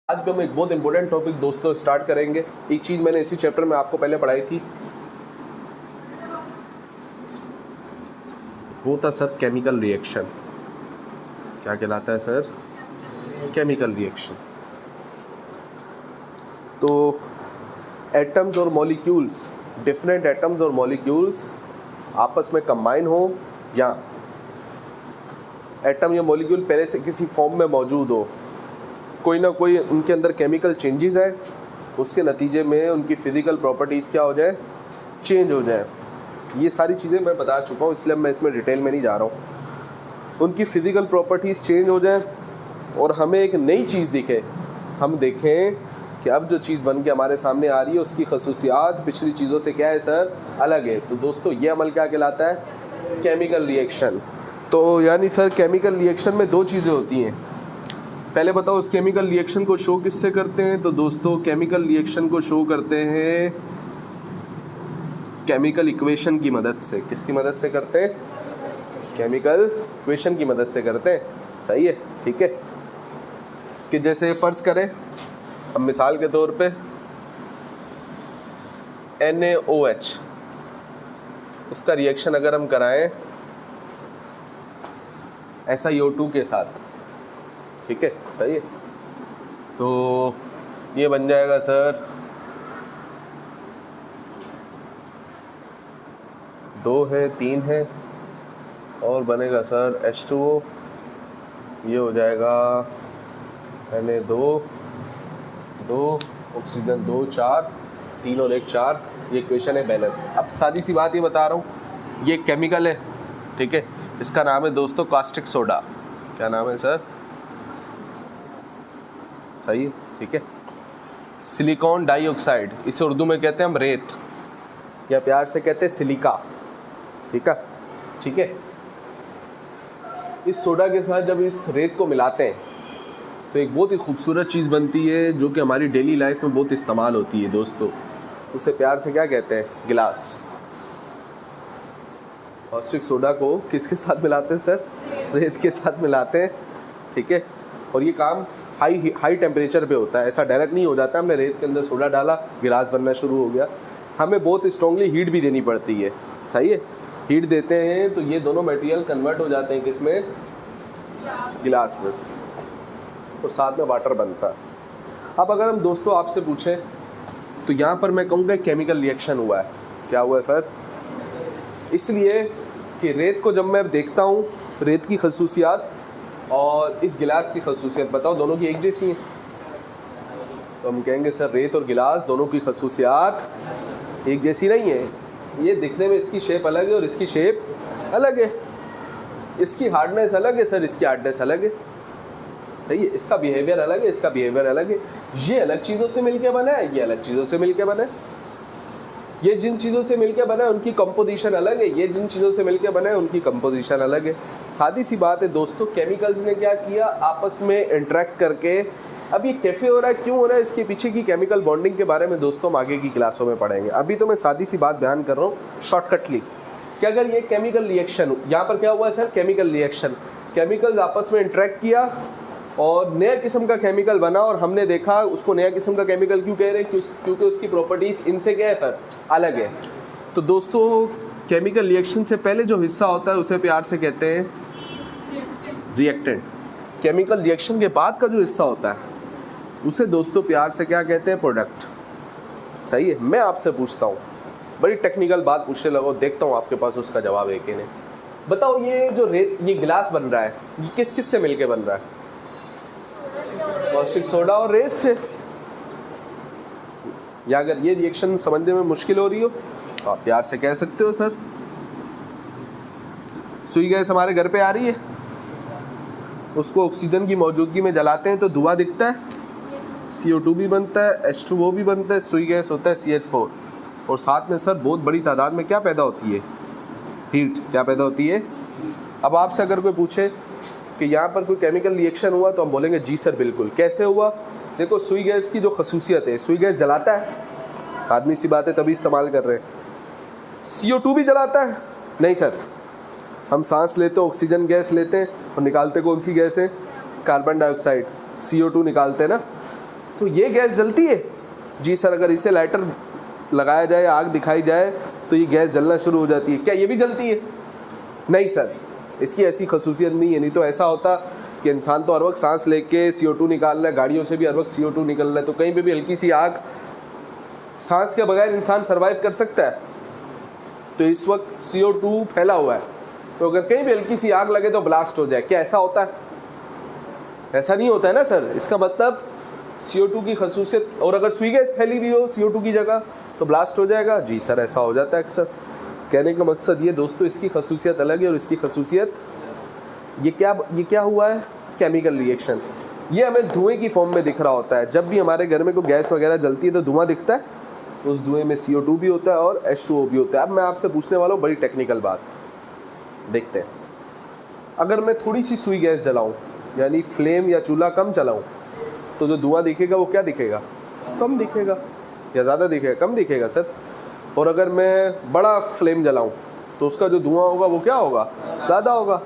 आज भी हम एक बहुत इंपॉर्टेंट टॉपिक दोस्तों स्टार्ट करेंगे। एक चीज मैंने इसी चैप्टर में आपको पहले पढ़ाई थी, वो था सर केमिकल रिएक्शन। क्या कहलाता है सर? Chemical reaction. तो एटम्स और मॉलिक्यूल्स, डिफरेंट एटम्स और मॉलिक्यूल्स आपस में कंबाइन हो, या एटम या मॉलिक्यूल पहले से किसी फॉर्म में मौजूद हो, कोई ना कोई उनके अंदर केमिकल चेंजेस है, उसके नतीजे में उनकी फिजिकल प्रॉपर्टीज़ क्या हो जाए, चेंज हो जाए। ये सारी चीज़ें मैं बता चुका हूँ, इसलिए मैं इसमें डिटेल में नहीं जा रहा हूँ। उनकी फिजिकल प्रॉपर्टीज़ चेंज हो जाए और हमें एक नई चीज़ दिखे, हम देखें कि अब जो चीज़ बन के हमारे सामने आ रही है उसकी खसूसियात पिछली चीज़ों से क्या है सर, अलग है। तो दोस्तों ये अमल क्या कहलाता है? Chemical reaction. तो यानी सर केमिकल रिएक्शन में दो चीज़ें होती हैं। पहले बताओ उस केमिकल रिएक्शन को शो किससे करते हैं? तो दोस्तों केमिकल रिएक्शन को शो करते हैं केमिकल इक्वेशन की मदद से। किसकी मदद से करते हैं? केमिकल इक्वेशन की मदद से करते हैं। सही है, ठीक है। कि जैसे फर्ज करें अब मिसाल के तौर पे NaOH, उसका रिएक्शन अगर हम कराएं SiO2 के साथ, ठीक है, सही है, तो ये बन जाएगा सर 2 है 3 है और बनेगा सर H2O। ये हो जाएगा Na2 2 ऑक्सीजन 2 4 3 और 1 4। ये इक्वेशन है बैलेंस। अब सादी सी बात ये बता रहा हूँ, ये केमिकल है, ठीक है, इसका नाम है दोस्तों कास्टिक सोडा। क्या नाम है सर? सही है, ठीक है। सिलिकॉन डाइऑक्साइड, इसे उर्दू में कहते हैं हम रेत, या प्यार से कहते हैं सिलिका, ठीक है, ठीक है। इस सोडा के साथ जब इस रेत को मिलाते हैं तो एक बहुत ही खूबसूरत चीज़ बनती है जो कि हमारी डेली लाइफ में बहुत इस्तेमाल होती है दोस्तों। उसे प्यार से क्या कहते हैं? गिलास। कास्टिक सोडा को किसके साथ मिलाते हैं सर? रेत के साथ मिलाते हैं, ठीक है। और ये काम हाई टेम्परेचर पे होता है, ऐसा डायरेक्ट नहीं हो जाता हमने रेत के अंदर सोडा डाला गिलास बनना शुरू हो गया। हमें बहुत स्ट्रांगली हीट भी देनी पड़ती है, सही है। हीट देते हैं तो ये दोनों मटेरियल कन्वर्ट हो जाते हैं किसमें? गिलास में, और साथ में वाटर बनता है। अब अगर हम दोस्तों आपसे पूछें तो यहाँ पर मैं कहूँगा केमिकल रिएक्शन हुआ है। क्या हुआ है सर? इसलिए कि रेत को जब मैं देखता हूँ, रेत की खसूसियात और इस गिलास की खसूसियत बताओ दोनों की एक जैसी हैं, तो हम कहेंगे सर रेत और गिलास दोनों की खसूसियात एक जैसी नहीं है। ये दिखने में इसकी शेप अलग है और इसकी शेप अलग है, इसकी हार्डनेस अलग है सर, इसकी हार्डनेस अलग है, सही है। इसका बिहेवियर अलग है, इसका बिहेवियर अलग है। ये अलग चीज़ों से मिलके बना है, ये अलग चीज़ों से मिलके बना है। ये जिन चीज़ों से मिलके बना है उनकी कंपोजिशन अलग है, ये जिन चीज़ों से मिलके बना है उनकी कंपोजिशन अलग है। सादी सी बात है दोस्तों, केमिकल्स ने क्या किया, आपस में इंटरेक्ट करके। अब ये कैफे हो रहा है, क्यों हो रहा है, इसके पीछे की केमिकल बॉन्डिंग के बारे में दोस्तों हम आगे की क्लासों में पढ़ेंगे। अभी तो मैं सादी सी बात बयान कर रहा हूँ शॉर्टकटली कि अगर ये केमिकल रिएक्शन, यहाँ पर क्या हुआ है सर? केमिकल रिएक्शन, केमिकल्स आपस में इंटरेक्ट किया और नया किस्म का केमिकल बना, और हमने देखा उसको नया किस्म का केमिकल क्यों कह रहे हैं? क्योंकि उसकी प्रॉपर्टीज इनसे क्या है पर अलग है। तो दोस्तों केमिकल रिएक्शन से पहले जो हिस्सा होता है उसे प्यार से कहते हैं रिएक्टेंट। केमिकल रिएक्शन के बाद का जो हिस्सा होता है उसे दोस्तों प्यार से क्या कहते हैं? प्रोडक्ट। सही है। मैं आपसे पूछता हूँ, बड़ी टेक्निकल बात पूछने लगो, देखता हूँ आपके पास उसका जवाब है कि नहीं। बताओ ये जो रेत, ये गिलास बन रहा है, ये किस किस से मिलके बन रहा है? कास्टिक सोडा और रेत से। या अगर ये रिएक्शन समझने में मुश्किल हो रही हो तो आप प्यार से कह सकते हो सर सुई गैस हमारे घर पे आ रही है, उसको ऑक्सीजन की मौजूदगी में जलाते हैं तो धुआं दिखता है, CO2 भी बनता है, H2O भी बनता है, सुई गैस होता है CH4, और साथ में सर बहुत बड़ी तादाद में क्या पैदा होती है? हीट। क्या पैदा होती है? अब आपसे अगर कोई पूछे कि यहाँ पर कोई केमिकल रिएक्शन हुआ तो हम बोलेंगे जी सर बिल्कुल। कैसे हुआ? देखो सुई गैस की जो खसूसियत है, सुई गैस जलाता है, आदमी सी बात है तभी इस्तेमाल कर रहे हैं। CO2 भी जलाता है? नहीं सर, हम सांस लेते हैं, ऑक्सीजन गैस लेते हैं और निकालते कौन सी गैस है? कार्बन डाइऑक्साइड, CO2 निकालते हैं ना। तो ये गैस जलती है? जी सर, अगर इसे लाइटर लगाया जाए, आग दिखाई जाए तो ये गैस जलना शुरू हो जाती है। क्या ये भी जलती है? नहीं सर, इसकी ऐसी खसूसियत नहीं है। नहीं तो ऐसा होता कि इंसान तो हर वक्त सांस लेके CO2 निकाल रहा है, गाड़ियों से भी हर वक्त CO2 निकल रहा है, तो कहीं पे भी हल्की सी आग, सांस के बगैर इंसान सरवाइव कर सकता है? तो इस वक्त CO2 फैला हुआ है, तो अगर कहीं भी हल्की सी आग लगे तो ब्लास्ट हो जाए। क्या ऐसा होता है? ऐसा नहीं होता है ना सर। इसका मतलब CO2 की खसूसियत, और अगर सुई गैस फैली हुई हो CO2 की जगह तो ब्लास्ट हो जाएगा। जी सर, ऐसा हो जाता है अक्सर। कहने का मकसद ये दोस्तों, इसकी खसूसियत अलग है और इसकी खसूसियत ये क्या हुआ है? Chemical reaction. ये हमें धुएं की फॉर्म में दिख रहा होता है। जब भी हमारे घर में कोई गैस वगैरह जलती है तो धुआं दिखता है, तो उस धुएं में CO2 भी होता है और H2O भी होता है। अब मैं आपसे पूछने वाला हूँ बड़ी टेक्निकल बात, देखते हैं। अगर मैं थोड़ी सी सुई गैस जलाऊँ, यानी फ्लेम या चूल्हा कम चलाऊँ, तो जो धुआं दिखेगा वो क्या दिखेगा? कम दिखेगा। या ज़्यादा दिखेगा? कम दिखेगा सर। और अगर मैं बड़ा फ्लेम जलाऊँ तो उसका जो धुआं होगा वो क्या होगा? ज़्यादा होगा।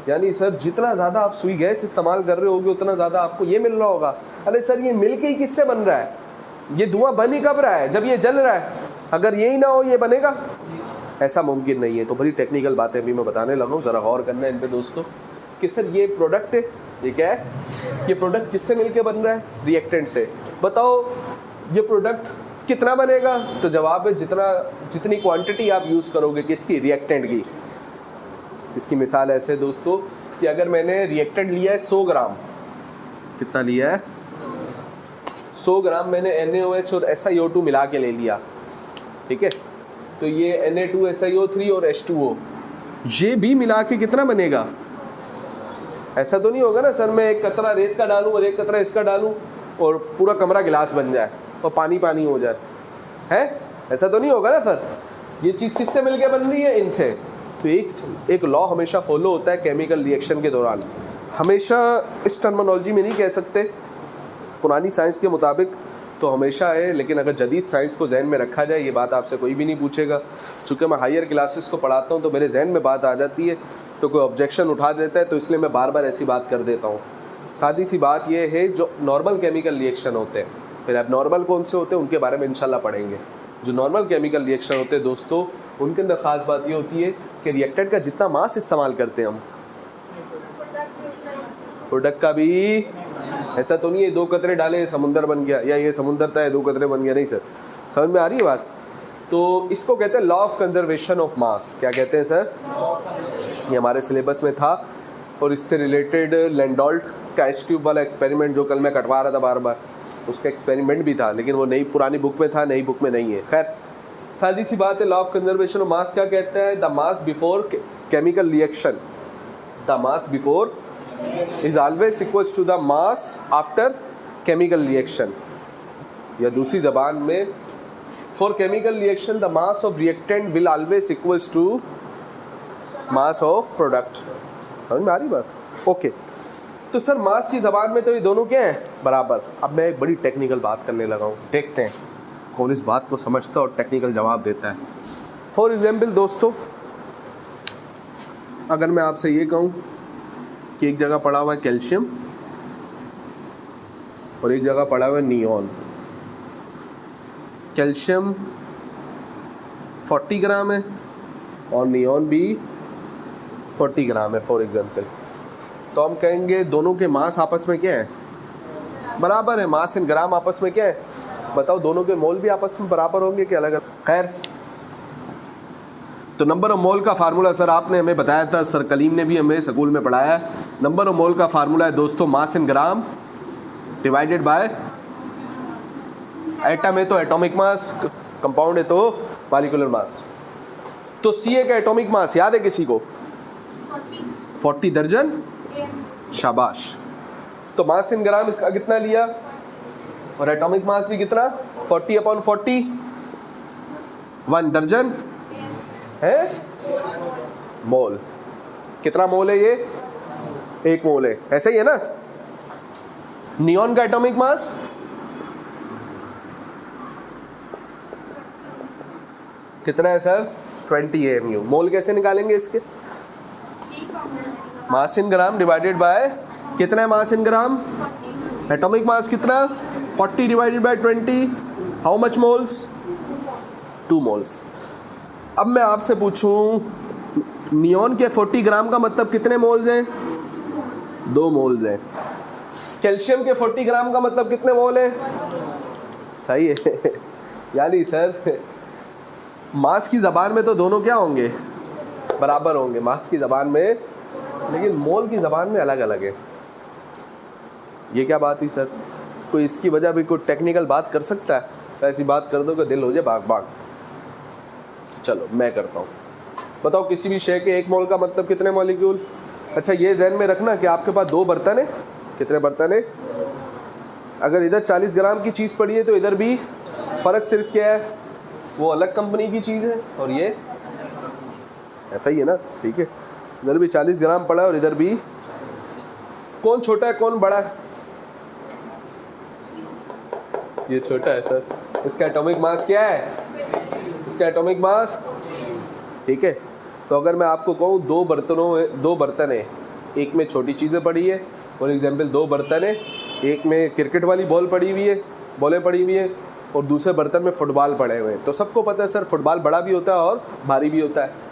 यानी सर जितना ज़्यादा आप सुई गैस इस्तेमाल कर रहे होगे उतना ज़्यादा आपको ये मिल रहा होगा। अरे सर, ये मिल के ही किससे बन रहा है? ये धुआं बन ही कब रहा है? जब ये जल रहा है। अगर यही ना हो ये बनेगा? ऐसा मुमकिन नहीं है। तो बड़ी टेक्निकल बातें अभी मैं बताने लगा हूँ, ज़रा गौर करना है इन पे दोस्तों। कि सर ये प्रोडक्ट है, ये क्या है? ये प्रोडक्ट किससे मिलके बन रहा है? रिएक्टेंट से। बताओ ये प्रोडक्ट कितना बनेगा? तो जवाब है जितनी क्वांटिटी आप यूज़ करोगे। किसकी? रिएक्टेंट की। इसकी मिसाल ऐसे दोस्तों कि अगर मैंने रिएक्टेंट लिया है 100 ग्राम, कितना लिया है? 100 ग्राम मैंने NaOH और SiO2 मिला के ले लिया, ठीक है? तो ये Na2SiO3 और H2O, ये भी मिला के कितना बनेगा? ऐसा तो नहीं होगा ना सर मैं एक कतरा रेत का डालूं और एक कतरा इसका डालूं और पूरा कमरा गिलास बन जाए और पानी पानी हो जाए, है? ऐसा तो नहीं होगा ना सर। ये चीज़ किससे मिलके बन रही है? इनसे। तो एक लॉ हमेशा फॉलो होता है केमिकल रिएक्शन के दौरान। हमेशा इस टर्मिनोलॉजी में नहीं कह सकते, पुरानी साइंस के मुताबिक तो हमेशा है, लेकिन अगर जदीद साइंस को जहन में रखा जाए ये बात आपसे कोई भी नहीं पूछेगा। चूँकि मैं हायर क्लासेस को पढ़ाता हूँ तो मेरे जहन में बात आ जाती है, तो कोई ऑब्जेक्शन उठा देता है, तो इसलिए मैं बार बार ऐसी बात कर देता हूँ। सादी सी बात ये है, जो नॉर्मल केमिकल रिएक्शन होते हैं, फिर अब नॉर्मल कौन से होते हैं उनके बारे में इंशाल्लाह पढ़ेंगे। जो नॉर्मल केमिकल रिएक्शन होते हैं दोस्तों, उनके अंदर ख़ास बात ये होती है कि रिएक्टेंट का जितना मास इस्तेमाल करते हैं हम, प्रोडक्ट का भी ऐसा तो नहीं है 2 कतरे डाले समुंदर बन गया, या ये समुंदर था 2 कतरे बन गया। नहीं सर, समझ में आ रही है बात? तो इसको कहते हैं law of conservation of mass. क्या कहते हैं सर? ये हमारे सिलेबस में था और इससे रिलेटेड लैंडोल्ट का एच ट्यूब वाला एक्सपेरिमेंट जो कल मैं कटवा रहा था बार बार, उसका एक्सपेरिमेंट भी था, लेकिन वो नई पुरानी बुक में था, नई बुक में नहीं है। खैर सादी सी बात है, law of conservation of mass क्या कहता है? The mass before chemical reaction, the mass before is always equals to the mass after chemical reaction। या दूसरी ज़बान में, for chemical reaction the mass of reactant will always equals to mass of product। समझ में आ रही बात? Okay. तो sir मास की ज़बान में तो ये दोनों क्या हैं? बराबर। अब मैं एक बड़ी टेक्निकल बात करने लगा हूँ, देखते हैं कौन इस बात को समझता है और टेक्निकल जवाब देता है। फॉर एग्जाम्पल दोस्तों, अगर मैं आपसे ये कहूँ कि एक जगह पड़ा हुआ है कैल्शियम और एक जगह पड़ा हुआ है नियॉन। कैल्शियम 40 ग्राम है और नियॉन भी 40 ग्राम है फॉर एग्जांपल, तो हम कहेंगे दोनों के मास आपस में क्या है? बराबर है। मास इन ग्राम आपस में क्या है? बताओ, दोनों के मोल भी आपस में बराबर होंगे कि अलग अलग? खैर, तो नंबर ऑफ मोल का फार्मूला सर आपने हमें बताया था, सर कलीम ने भी हमें स्कूल में पढ़ाया है। नंबर ऑफ मोल का फार्मूला है दोस्तों मास इन ग्राम डिवाइडेड बाय एटम है तो एटॉमिक मास, कंपाउंड है तो मॉलिक्यूलर मास। तो Ca का एटॉमिक मास याद है किसी को? 40 दर्जन। शाबाश। तो मास इन ग्राम इसका कितना लिया और एटॉमिक मास भी कितना? 40/40, 1 दर्जन है मोल। कितना मोल है ये? 1 मोल है। ऐसा ही है ना? नियॉन का एटॉमिक मास कितना है सर? 20 AMU। मोल कैसे निकालेंगे इसके? मास इन ग्राम डिवाइडेड बाय कितना है मास इन ग्राम? एटॉमिक मास कितना? 40 divided by 20 how much moles? 2 moles. अब मैं आपसे पूछूं नियॉन के 40 ग्राम का मतलब कितने मोल्स हैं? 2 मोल्स हैं। कैल्शियम के 40 ग्राम का मतलब कितने मोल हैं? सही है यानी सर मास की ज़बान में तो दोनों क्या होंगे? बराबर होंगे मास की ज़बान में, लेकिन मोल की ज़बान में अलग अलग है। ये क्या बात हुई सर? कोई इसकी वजह भी कोई टेक्निकल बात कर सकता है? ऐसी बात कर दो कि दिल हो जाए भाग भाग। चलो मैं करता हूँ। बताओ किसी भी शय के 1 मोल का मतलब कितने मॉलिक्यूल? अच्छा ये ज़हन में रखना कि आपके पास 2 बर्तन है। कितने बर्तन है? अगर इधर 40 ग्राम की चीज़ पड़ी है तो इधर भी फ़र्क सिर्फ क्या है? वो अलग कंपनी की चीज़ है और ये ऐसा ही है ना, ठीक है। इधर भी 40 ग्राम पड़ा है और इधर भी। कौन छोटा है कौन बड़ा है? ये छोटा है सर। इसका एटॉमिक मास क्या है? इसका एटॉमिक मास, ठीक है। तो अगर मैं आपको कहूँ 2 बर्तन है, एक में छोटी चीज़ें पड़ी है, फॉर एग्जाम्पल 2 बर्तन है, एक में क्रिकेट वाली बॉलें पड़ी हुई है और दूसरे बर्तन में फुटबॉल पड़े हुए हैं। तो सबको पता है सर फुटबॉल बड़ा भी होता है और भारी भी होता है।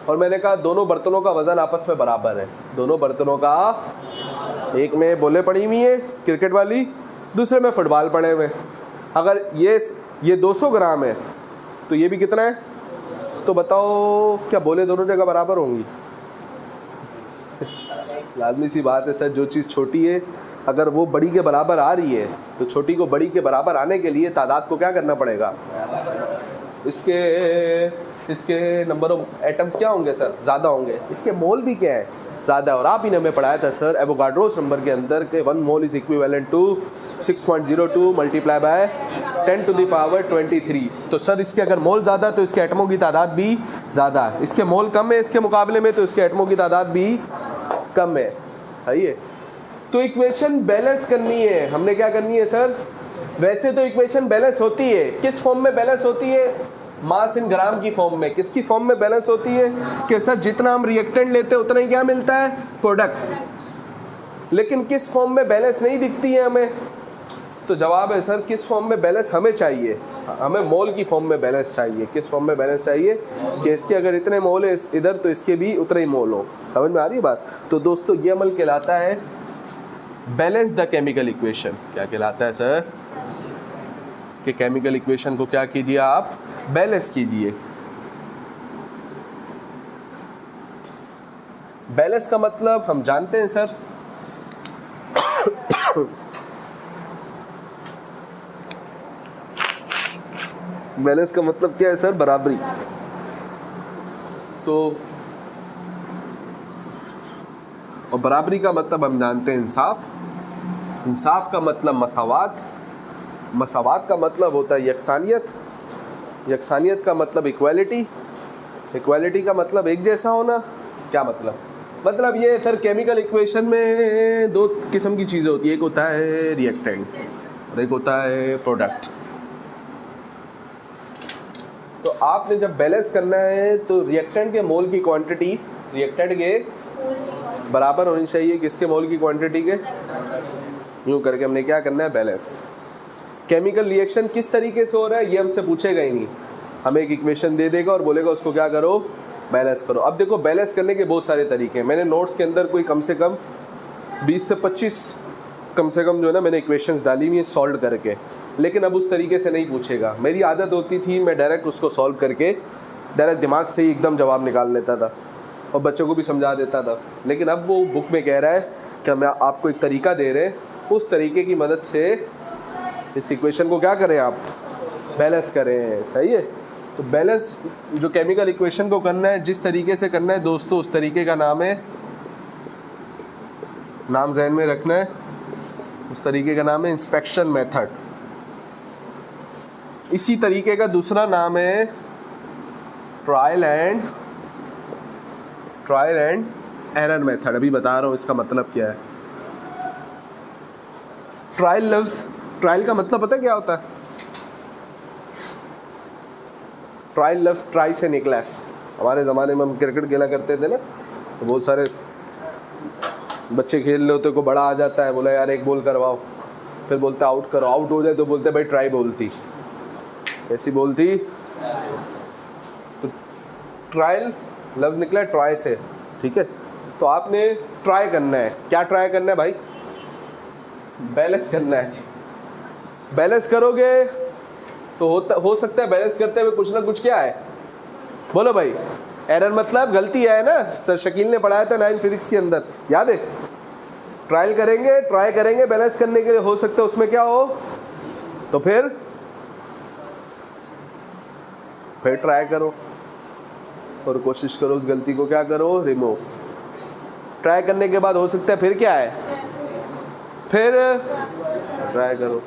और मैंने कहा दोनों बर्तनों का वज़न आपस में बराबर है। दोनों बर्तनों का, एक में बॉलें पड़ी हुई हैं क्रिकेट वाली, दूसरे में फुटबॉल पड़े हुए हैं। अगर ये 200 ग्राम है तो ये भी कितना है? तो बताओ क्या बॉलें दोनों जगह बराबर होंगी? लाजमी सी बात है सर, जो चीज़ छोटी है अगर वो बड़ी के बराबर आ रही है तो छोटी को बड़ी के बराबर आने के लिए तादाद को क्या करना पड़ेगा? इसके नंबर ऑफ एटम्स क्या होंगे सर? ज़्यादा होंगे। इसके मोल भी क्या है? ज़्यादा। और आप ही ने हमें पढ़ाया था सर एवोगाड्रोस नंबर के अंदर के 1 mole is equivalent to 6.02 multiply by 10 to the power 23। तो सर इसके अगर मोल ज़्यादा तो इसके एटमों की तादाद भी ज़्यादा है। इसके मोल कम है इसके मुकाबले में तो इसके एटमों की तादाद भी कम है। है तो इक्वेशन बैलेंस करनी है। हमने क्या करनी है सर? वैसे तो इक्वेशन बैलेंस होती है, किस फॉर्म में बैलेंस होती है? मास इन ग्राम की फॉर्म में। किसकी फॉर्म में बैलेंस होती है? कि सर जितना हम रिएक्टेंट लेते हैं उतना ही क्या मिलता है? प्रोडक्ट। लेकिन किस फॉर्म में बैलेंस नहीं दिखती है हमें? तो जवाब है सर किस फॉर्म में बैलेंस हमें चाहिए? हमें मोल की फॉर्म में बैलेंस चाहिए। किस फॉर्म में बैलेंस चाहिए? कि इसके अगर इतने मोल है इधर तो इसके भी उतने ही मोल हो। समझ में आ रही है बात? तो दोस्तों ये अमल कहलाता है बैलेंस द केमिकल इक्वेशन। क्या कहलाता है सर? कि केमिकल इक्वेशन को क्या कीजिए आप? बैलेंस कीजिए। बैलेंस का मतलब हम जानते हैं सर बैलेंस का मतलब क्या है सर? बराबरी। तो और बराबरी का मतलब हम जानते हैं इंसाफ। इंसाफ का मतलब मसावात। मसावात का मतलब होता है यकसानियत। यकसानियत का मतलब इक्वालिटी। इक्वालिटी का मतलब एक जैसा होना। क्या मतलब? मतलब ये सर केमिकल इक्वेशन में 2 किस्म की चीज़ें होती है। एक होता है रिएक्टेंट और एक होता है प्रोडक्ट। तो आपने जब बैलेंस करना है तो रिएक्टेंट के मोल की क्वांटिटी रिएक्टेंट के बराबर होनी चाहिए। किसके मोल की क्वांटिटी के? यूँ करके हमने क्या करना है? बैलेंस। केमिकल रिएक्शन किस तरीके से हो रहा है ये हमसे पूछेगा ही नहीं। हमें एक इक्वेशन दे देगा और बोलेगा उसको क्या करो? बैलेंस करो। अब देखो बैलेंस करने के बहुत सारे तरीके हैं। मैंने नोट्स के अंदर कोई कम से कम 20 से 25 कम से कम जो है ना मैंने इक्वेशंस डाली हुई है सॉल्व करके। लेकिन अब उस तरीके से नहीं पूछेगा। मेरी आदत होती थी मैं डायरेक्ट उसको सॉल्व करके डायरेक्ट दिमाग से ही एकदम जवाब निकाल लेता था और बच्चों को भी समझा देता था। लेकिन अब वो बुक में कह रहा है कि मैं आपको एक तरीका दे रहे हैं, उस तरीके की मदद से इस इक्वेशन को क्या करें? आप बैलेंस करें। सही है? तो बैलेंस जो केमिकल इक्वेशन को करना है जिस तरीके से करना है दोस्तों उस तरीके का नाम है, नाम ज़हन में रखना है, उस तरीके का नाम है इंस्पेक्शन मेथड। इसी तरीके का दूसरा नाम है ट्रायल एंड एरर मेथड। अभी बता रहा हूँ इसका मतलब क्या है। ट्रायल का मतलब पता है क्या होता है? ट्रायल लफ्ज़ ट्राई से निकला है। हमारे ज़माने में हम क्रिकेट खेला करते थे ना, तो बहुत सारे बच्चे खेल रहे होते को बड़ा आ जाता है, बोला यार एक बॉल करवाओ, फिर बोलता आउट करो, आउट हो जाए तो बोलते भाई ट्राई बोलती, ऐसी बोलती। तो ट्रायल लफ्ज़ निकला ट्राई से, ठीक है। तो आपने ट्राई करना है, क्या ट्राई करना है भाई? बैलेंस करना है। बैलेंस करोगे तो हो सकता है बैलेंस करते हुए कुछ ना कुछ क्या है, बोलो भाई, एरर मतलब गलती है ना। सर शकील ने पढ़ाया था 9 फिजिक्स के अंदर, याद है? ट्राई करेंगे बैलेंस करने के लिए, हो सकता है उसमें क्या हो, तो फिर ट्राई करो और कोशिश करो उस गलती को क्या करो, रिमूव। ट्राई करने के बाद हो सकता है फिर क्या है, फिर ट्राई करो।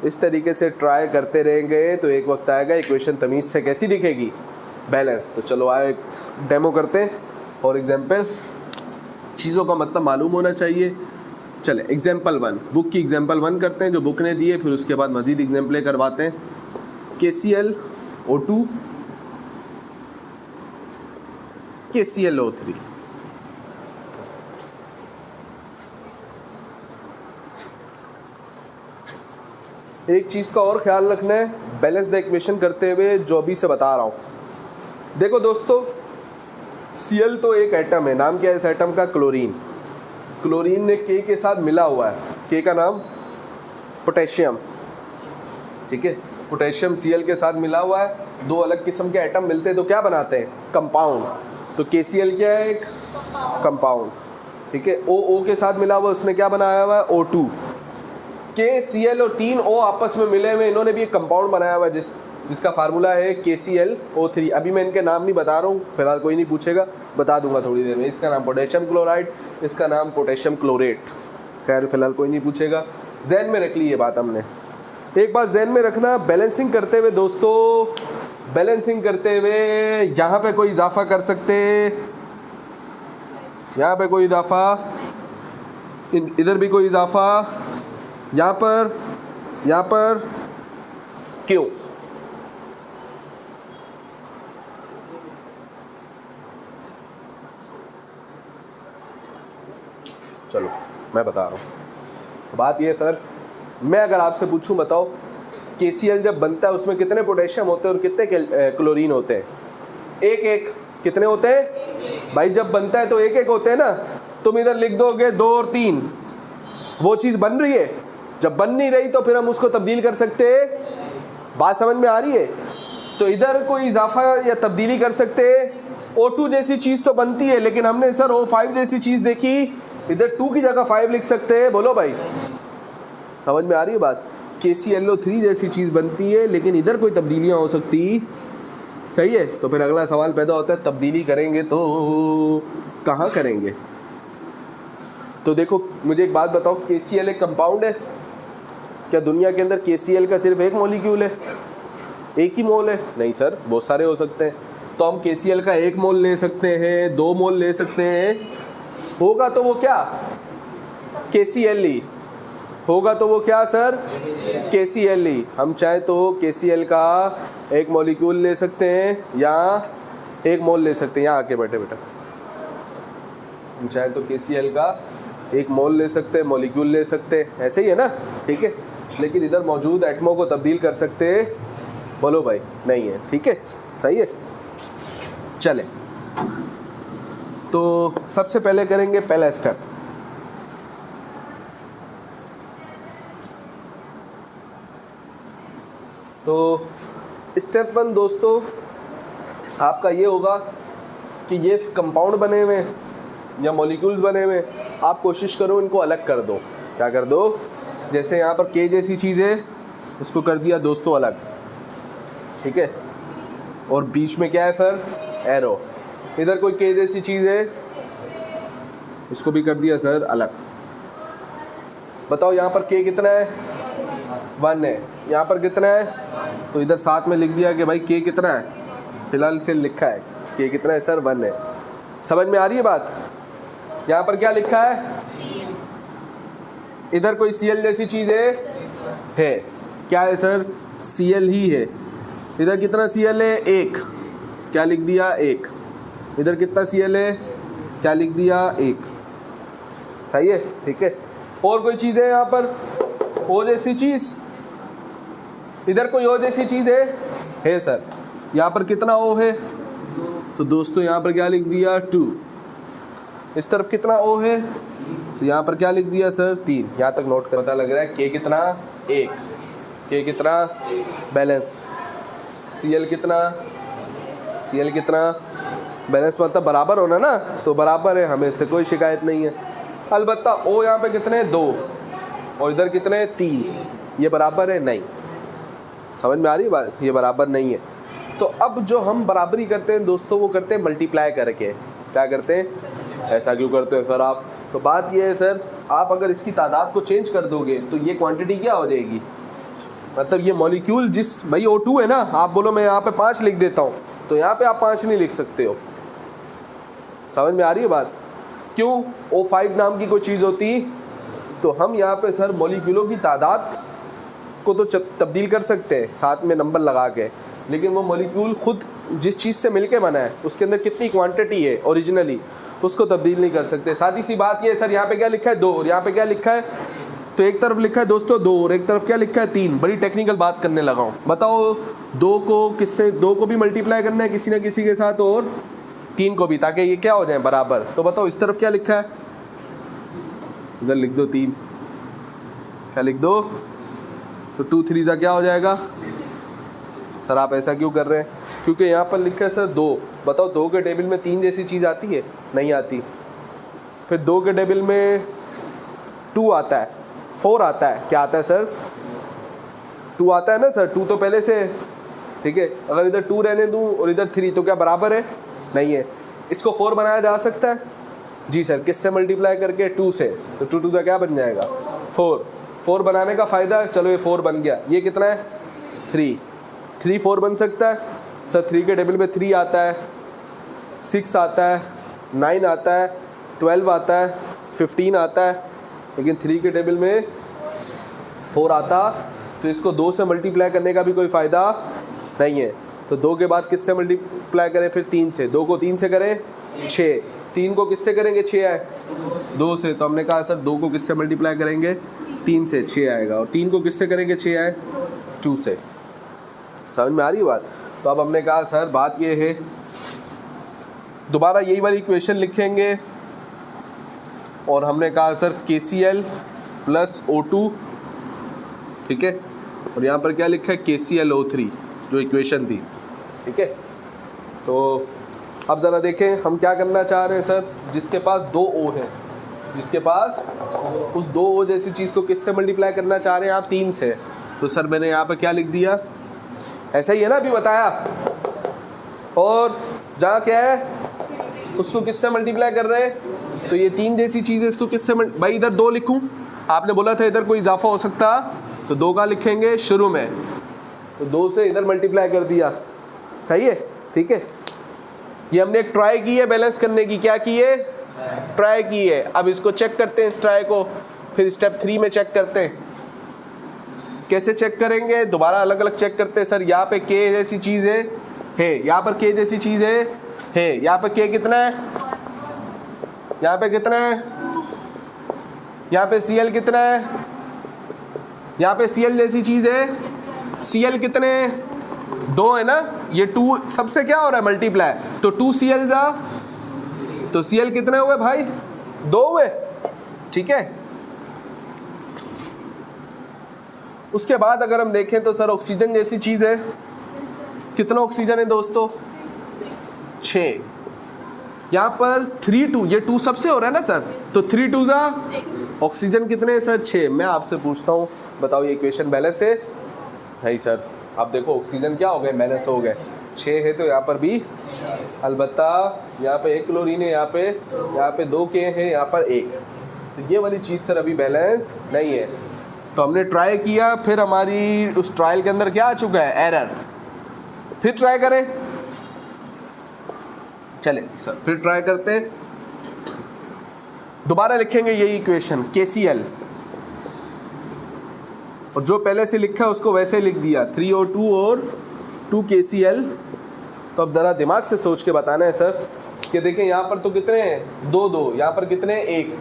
इस तरीके से ट्राई करते रहेंगे तो एक वक्त आएगा इक्वेशन तमीज़ से कैसी दिखेगी, बैलेंस। तो चलो आए एक डेमो करते हैं। और एग्जाम्पल, चीज़ों का मतलब मालूम होना चाहिए। चले एग्जाम्पल 1, बुक की एग्जाम्पल 1 करते हैं जो बुक ने दी है, फिर उसके बाद मज़ीद एग्जाम्पलें करवाते हैं। KClO2 KClO3। एक चीज़ का और ख्याल रखना है बैलेंस द इक्वेशन करते हुए, जो अभी से बता रहा हूँ। देखो दोस्तों, Cl तो एक एटम है, नाम क्या है इस एटम का, क्लोरीन। क्लोरीन ने K के साथ मिला हुआ है, K का नाम पोटेशियम, ठीक है। पोटेशियम Cl के साथ मिला हुआ है, दो अलग किस्म के एटम मिलते हैं तो क्या बनाते हैं, कंपाउंड। तो KCl क्या है, एक कंपाउंड, ठीक है। O के साथ मिला हुआ, उसने क्या बनाया हुआ है, O2। KCl और 3 O आपस में मिले हुए, इन्होंने भी एक कंपाउंड बनाया हुआ है जिसका फार्मूला है KClO3। अभी मैं इनके नाम नहीं बता रहा हूँ, फिलहाल कोई नहीं पूछेगा, बता दूंगा थोड़ी देर में। इसका नाम पोटेशियम क्लोराइड, इसका नाम पोटेशियम क्लोरेट। खैर फिलहाल कोई नहीं पूछेगा, जहन में रख ली ये बात हमने। एक बात जहन में रखना, बैलेंसिंग करते हुए दोस्तों, बैलेंसिंग करते हुए यहाँ पे कोई इजाफा कर सकते, यहाँ पे कोई इजाफा, इधर भी कोई इजाफा, यहाँ पर क्यों? चलो मैं बता रहा हूँ। बात ये सर, मैं अगर आपसे पूछूं बताओ KCl जब बनता है उसमें कितने पोटेशियम होते हैं और कितने क्लोरीन होते हैं? एक। कितने होते हैं भाई? जब बनता है तो एक होते हैं ना। तुम इधर लिख दोगे 2 और 3, वो चीज़ बन रही है। जब बन नहीं रही तो फिर हम उसको तब्दील कर सकते हैं। बात समझ में आ रही है? तो इधर कोई इजाफा या तब्दीली कर सकते हैं। O2 जैसी चीज़ तो बनती है, लेकिन हमने सर O5 जैसी चीज़ देखी, इधर 2 की जगह 5 लिख सकते हैं। बोलो भाई, समझ में आ रही है बात? KClO3 जैसी चीज़ बनती है, लेकिन इधर कोई तब्दीलियाँ हो सकती, सही है। तो फिर अगला सवाल पैदा होता है, तब्दीली करेंगे तो कहाँ करेंगे? तो देखो मुझे एक बात बताओ, KCl एक कंपाउंड है क्या? दुनिया के अंदर KCl का सिर्फ एक मॉलिक्यूल है, एक ही मोल है? नहीं सर, बहुत सारे हो सकते हैं। तो हम KCl का 1 मोल ले सकते हैं, 2 मोल ले सकते हैं, होगा तो वो क्या, KCl ही होगा। तो वो क्या सर, KCl ही। हम चाहे तो KCl का 1 मॉलिक्यूल ले सकते हैं या 1 मोल ले सकते हैं। यहाँ आके बैठे बेटा, हम चाहे तो KCl का 1 मोल ले सकते हैं, मॉलिक्यूल ले सकते हैं, ऐसे ही है ना, ठीक है। लेकिन इधर मौजूद एटमों को तब्दील कर सकते हैं? बोलो भाई, नहीं है, ठीक है, सही है। चले तो सबसे पहले करेंगे पहला स्टेप। तो स्टेप 1 दोस्तों आपका ये होगा कि ये कंपाउंड बने हुए हैं या मॉलिक्यूल्स बने हुए हैं, आप कोशिश करो इनको अलग कर दो। क्या कर दो? जैसे यहाँ पर K जैसी चीज़ है, इसको कर दिया दोस्तों अलग, ठीक है। और बीच में क्या है फिर, एरो। इधर कोई K जैसी चीज़ है, इसको भी कर दिया सर अलग। बताओ यहाँ पर K कितना है, 1 है। यहाँ पर कितना है, तो इधर साथ में लिख दिया कि भाई K कितना है, फिलहाल से लिखा है K कितना है सर, 1 है। समझ में आ रही है बात? यहाँ पर क्या लिखा है, इधर कोई Cl जैसी चीज़ है, क्या है सर, Cl ही है। इधर कितना Cl है, 1, क्या लिख दिया, 1। इधर कितना Cl है, क्या लिख दिया, 1, सही है, ठीक है। और कोई चीज़ है यहाँ पर, ओ जैसी चीज, इधर कोई ओ जैसी चीज है सर। यहाँ पर कितना ओ है, तो दोस्तों यहाँ पर क्या लिख दिया 2। इस तरफ कितना ओ है, तो यहाँ पर क्या लिख दिया सर 3। यहाँ तक नोट कर, पता लग रहा है के कितना 1, के कितना बैलेंस, CL कितना, CL कितना बैलेंस, मतलब बराबर होना ना, तो बराबर है, हमें इससे कोई शिकायत नहीं है। अलबत्ता ओ यहाँ पे कितने 2 और इधर कितने 3, ये बराबर है नहीं। समझ में आ रही है बात, ये बराबर नहीं है। तो अब जो हम बराबरी करते हैं दोस्तों, वो करते हैं मल्टीप्लाई करके। क्या करते हैं, ऐसा क्यों करते हैं सर आप, तो बात ये है सर, आप अगर इसकी तादाद को चेंज कर दोगे तो ये क्वांटिटी क्या हो जाएगी, मतलब ये मॉलिक्यूल जिस, भाई O2 है ना, आप बोलो मैं यहाँ पे 5 लिख देता हूँ, तो यहाँ पे आप 5 नहीं लिख सकते हो। समझ में आ रही है बात, क्यों, O5 नाम की कोई चीज़ होती तो हम यहाँ पे सर मॉलिक्यूलों की तादाद को तो तब्दील कर सकते हैं साथ में नंबर लगा के, लेकिन वो मॉलिक्यूल खुद जिस चीज़ से मिलके बना है उसके अंदर कितनी क्वांटिटी है ओरिजिनली, उसको तब्दील नहीं कर सकते। सादी सी बात ये सर, यहाँ पे क्या लिखा है 2 और यहाँ पे क्या लिखा है, तो एक तरफ लिखा है दोस्तों 2 और एक तरफ क्या लिखा है 3। बड़ी टेक्निकल बात करने लगा हूँ, बताओ 2 को किससे, 2 को भी मल्टीप्लाई करना है किसी न किसी के साथ और 3 को भी, ताकि ये क्या हो जाए बराबर। तो बताओ इस तरफ क्या लिखा है, इधर लिख दो 3, क्या लिख दो, तो 2 3 क्या हो जाएगा सर। आप ऐसा क्यों कर रहे हैं, क्योंकि यहाँ पर लिखा है सर 2। बताओ 2 के टेबल में 3 जैसी चीज़ आती है, नहीं आती। फिर 2 के टेबल में 2 आता है, 4 आता है, क्या आता है सर 2 आता है ना सर, 2 तो पहले से है, ठीक है। अगर इधर 2 रहने दूँ और इधर 3, तो क्या बराबर है, नहीं है। इसको 4 बनाया जा सकता है, जी सर, किससे मल्टीप्लाई करके 2 से, तो 2 2 क्या बन जाएगा 4 बनाने का फ़ायदा, चलो ये 4 बन गया। ये कितना है 3 4 बन सकता है सर। 3 के टेबल में 3 आता है, 6 आता है, 9 आता है, 12 आता है, 15 आता है, लेकिन 3 के टेबल में 4 आता, तो इसको 2 से मल्टीप्लाई करने का भी कोई फ़ायदा नहीं है। तो 2 के बाद किससे मल्टीप्लाई करें, फिर 3 से, 2 को 3 से करें 6, 3 को किससे करेंगे 6 आए 2 से, तो हमने कहा सर 2 को किससे मल्टीप्लाई करेंगे 3 से, 6 आएगा, और 3 को किससे करेंगे 6 आए 2 से। समझ में आ रही है बात। तो अब हमने कहा सर बात ये है, दोबारा यही वाली इक्वेशन लिखेंगे और हमने कहा सर KCl प्लस O2, ठीक है, और यहाँ पर क्या लिखा है KClO3 जो इक्वेशन थी, ठीक है। तो अब ज़रा देखें हम क्या करना चाह रहे हैं सर, जिसके पास 2 O है, जिसके पास उस 2 O जैसी चीज़ को किससे मल्टीप्लाई करना चाह रहे हैं आप 3 से, तो सर मैंने यहाँ पर क्या लिख दिया, ऐसा ही है ना अभी बताया, और जहाँ क्या है उसको किससे मल्टीप्लाई कर रहे हैं, तो ये 3 जैसी चीज़ है, इसको किससे भाई इधर 2 लिखूं, आपने बोला था इधर कोई इजाफा हो सकता, तो 2 का लिखेंगे शुरू में, तो 2 से इधर मल्टीप्लाई कर दिया, सही है, ठीक है। ये हमने एक ट्राई की है बैलेंस करने की, क्या की है, ट्राई की है। अब इसको चेक करते हैं इस ट्राई को, फिर स्टेप 3 में चेक करते हैं। कैसे चेक करेंगे, दोबारा अलग अलग चेक करते हैं सर। यहाँ पे K जैसी चीज़ है, यहाँ पर K जैसी चीज़ है, यहाँ पे K कितना है, यहाँ पे कितना है, यहाँ पे Cl कितना है, यहाँ पे Cl जैसी चीज़ है, Cl कितने 2 है ना, ये 2 सबसे क्या हो रहा है मल्टीप्लाई, तो 2Cl जा, तो Cl कितने हुए भाई 2 हुए, ठीक है। उसके बाद अगर हम देखें तो सर ऑक्सीजन जैसी चीज़ है, कितना ऑक्सीजन है दोस्तों 6, यहाँ पर 3 2, ये 2 सबसे हो रहा है ना सर, तो 3 2 जा, ऑक्सीजन कितने हैं सर 6। मैं आपसे पूछता हूँ बताओ ये इक्वेशन बैलेंस है, नहीं सर। आप देखो ऑक्सीजन क्या हो गए, बैलेंस हो गए, 6 है तो यहाँ पर भी, अलबत्ता यहाँ पे 1 क्लोरीन है, यहाँ पे 2 K है, यहाँ पर 1, तो ये वाली चीज़ सर अभी बैलेंस नहीं है। तो हमने ट्राई किया, फिर हमारी उस ट्रायल के अंदर क्या आ चुका है, एरर। फिर ट्राई करें, चलें सर फिर ट्राई करते हैं, दोबारा लिखेंगे यही इक्वेशन KCl, और जो पहले से लिखा है उसको वैसे लिख दिया 3O2 और 2 KCl। तो अब ज़रा दिमाग से सोच के बताना है सर कि देखें यहाँ पर तो कितने हैं 2 2, यहाँ पर कितने 1,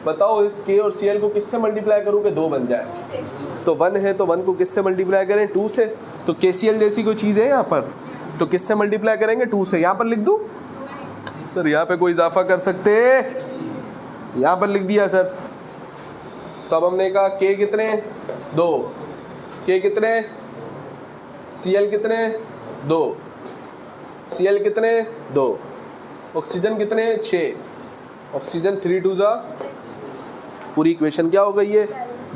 बताओ इस K और Cl को किससे मल्टीप्लाई करूँ कि 2 बन जाए? तो 1 है तो 1 को किससे मल्टीप्लाई करें? 2 से। तो KCl जैसी कोई चीज़ है यहाँ पर, तो किससे मल्टीप्लाई करेंगे? 2 से। यहाँ पर लिख दूँ सर? यहाँ पे कोई इजाफा कर सकते, यहाँ पर लिख दिया सर। तो अब हमने कहा K कितने? 2, K कितने? Cl कितने? 2, Cl कितने? 2, ऑक्सीजन कितने? 6, ऑक्सीजन 3 2 जा। पूरी इक्वेशन क्या हो गई है?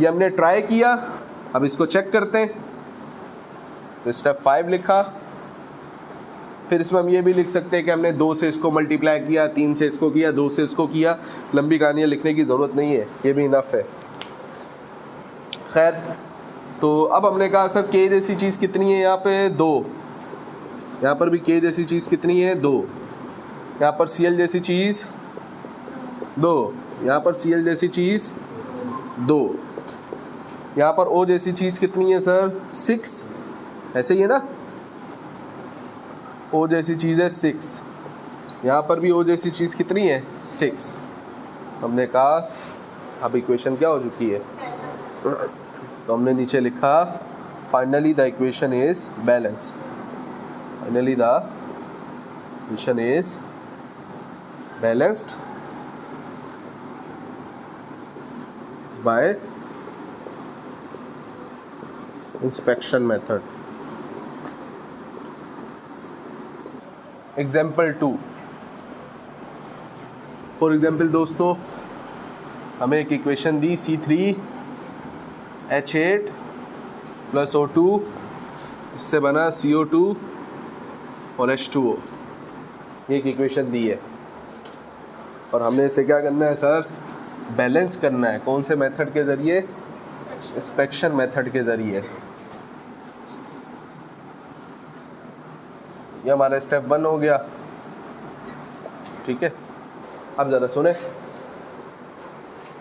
ये हमने ट्राई किया, अब इसको चेक करते हैं। तो स्टेप 5 लिखा, फिर इसमें हम ये भी लिख सकते हैं कि हमने 2 से इसको मल्टीप्लाई किया, 3 से इसको किया, 2 से इसको किया। लंबी कहानियाँ लिखने की ज़रूरत नहीं है, ये भी इनफ है। खैर, तो अब हमने कहा सर K जैसी चीज़ कितनी है यहाँ पे? 2। यहाँ पर भी K जैसी चीज़ कितनी है? 2। यहाँ पर Cl जैसी चीज़ 2, यहाँ पर Cl जैसी चीज़ 2, यहाँ पर O जैसी चीज़ कितनी है सर? 6। ऐसे ही है ना? O जैसी चीज़ है 6, यहाँ पर भी O जैसी चीज़ कितनी है? 6। हमने कहा अब इक्वेशन क्या हो चुकी है? तो हमने नीचे लिखा finally the equation is balance. Finally the equation is balanced bye inspection method. Example 2। For example दोस्तों, हमें एक इक्वेशन दी C3H8 + O2, इससे बना CO2 और H2O। ये एक इक्वेशन दी है और हमने इसे क्या करना है सर? बैलेंस करना है। कौन से मेथड के ज़रिए? इंस्पेक्शन मेथड के ज़रिए। ये हमारा स्टेप 1 हो गया, ठीक है। अब ज़रा सुने,